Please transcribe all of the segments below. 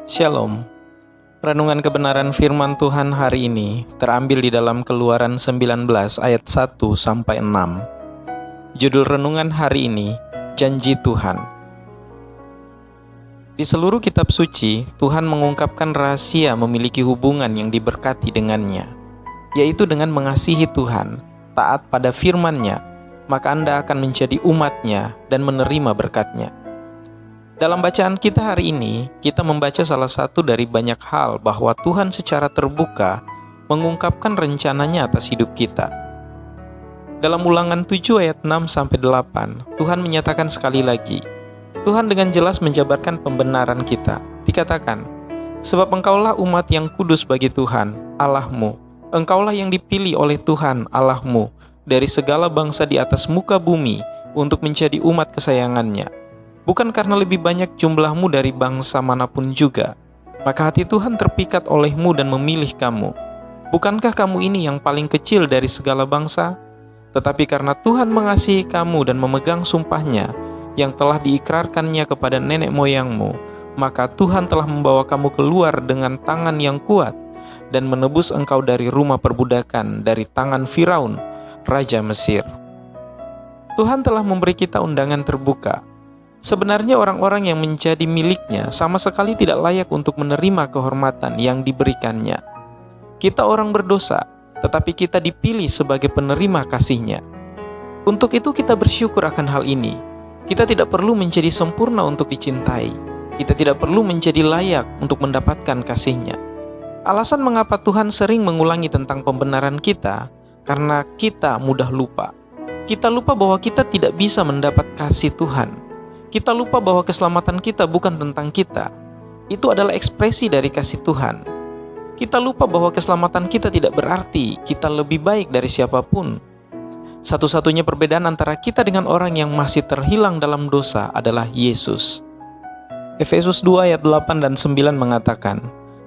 Shalom. Renungan kebenaran firman Tuhan hari ini terambil di dalam Keluaran 19 ayat 1-6. Judul renungan hari ini, Janji Tuhan. Di seluruh kitab suci, Tuhan mengungkapkan rahasia memiliki hubungan yang diberkati dengannya, yaitu dengan mengasihi Tuhan, taat pada firman-Nya, maka Anda akan menjadi umat-Nya dan menerima berkat-Nya. Dalam bacaan kita hari ini, kita membaca salah satu dari banyak hal bahwa Tuhan secara terbuka mengungkapkan rencananya atas hidup kita. Dalam Ulangan 7 ayat 6-8, Tuhan menyatakan sekali lagi, Tuhan dengan jelas menjabarkan pembenaran kita. Dikatakan, sebab engkaulah umat yang kudus bagi Tuhan, Allahmu. Engkaulah yang dipilih oleh Tuhan, Allahmu, dari segala bangsa di atas muka bumi untuk menjadi umat kesayangannya. Bukan karena lebih banyak jumlahmu dari bangsa manapun juga, maka hati Tuhan terpikat olehmu dan memilih kamu. Bukankah kamu ini yang paling kecil dari segala bangsa? Tetapi karena Tuhan mengasihi kamu dan memegang sumpahnya yang telah diikrarkannya kepada nenek moyangmu, maka Tuhan telah membawa kamu keluar dengan tangan yang kuat dan menebus engkau dari rumah perbudakan, dari tangan Firaun, Raja Mesir. Tuhan telah memberi kita undangan terbuka. Sebenarnya orang-orang yang menjadi miliknya sama sekali tidak layak untuk menerima kehormatan yang diberikannya. Kita orang berdosa, tetapi kita dipilih sebagai penerima kasih-Nya. Untuk itu kita bersyukur akan hal ini. Kita tidak perlu menjadi sempurna untuk dicintai. Kita tidak perlu menjadi layak untuk mendapatkan kasih-Nya. Alasan mengapa Tuhan sering mengulangi tentang pembenaran kita, karena kita mudah lupa. Kita lupa bahwa kita tidak bisa mendapat kasih Tuhan. Kita lupa bahwa keselamatan kita bukan tentang kita. Itu adalah ekspresi dari kasih Tuhan. Kita lupa bahwa keselamatan kita tidak berarti kita lebih baik dari siapapun. Satu-satunya perbedaan antara kita dengan orang yang masih terhilang dalam dosa adalah Yesus. Efesus 2 ayat 8 dan 9 mengatakan,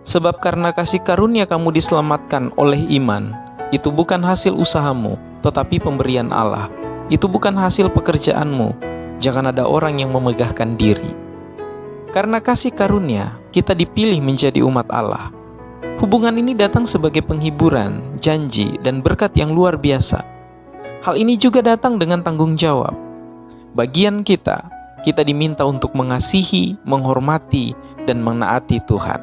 sebab karena kasih karunia kamu diselamatkan oleh iman, itu bukan hasil usahamu, tetapi pemberian Allah. Itu bukan hasil pekerjaanmu, jangan ada orang yang memegahkan diri. Karena kasih karunia, kita dipilih menjadi umat Allah. Hubungan ini datang sebagai penghiburan, janji, dan berkat yang luar biasa. Hal ini juga datang dengan tanggung jawab. Bagian kita diminta untuk mengasihi, menghormati, dan menaati Tuhan.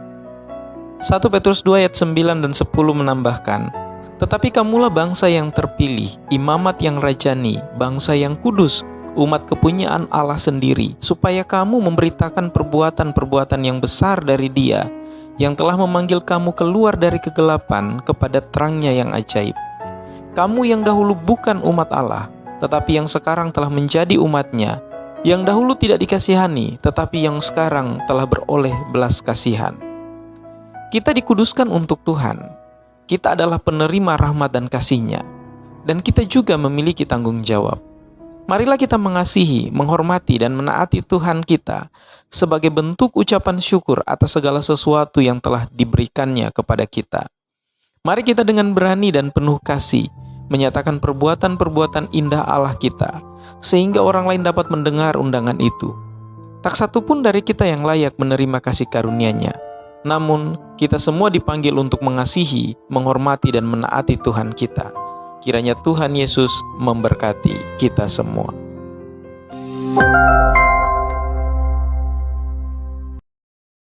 1 Petrus 2 ayat 9 dan 10 menambahkan, tetapi kamulah bangsa yang terpilih, imamat yang rajani, bangsa yang kudus, umat kepunyaan Allah sendiri, supaya kamu memberitakan perbuatan-perbuatan yang besar dari Dia, yang telah memanggil kamu keluar dari kegelapan kepada terang-Nya yang ajaib. Kamu yang dahulu bukan umat Allah, tetapi yang sekarang telah menjadi umat-Nya, yang dahulu tidak dikasihani, tetapi yang sekarang telah beroleh belas kasihan. Kita dikuduskan untuk Tuhan. Kita adalah penerima rahmat dan kasih-Nya, dan kita juga memiliki tanggung jawab. Marilah kita mengasihi, menghormati, dan menaati Tuhan kita sebagai bentuk ucapan syukur atas segala sesuatu yang telah diberikannya kepada kita. Mari kita dengan berani dan penuh kasih menyatakan perbuatan-perbuatan indah Allah kita, sehingga orang lain dapat mendengar undangan itu. Tak satu pun dari kita yang layak menerima kasih karunia-Nya. Namun, kita semua dipanggil untuk mengasihi, menghormati, dan menaati Tuhan kita. Kiranya Tuhan Yesus memberkati kita semua.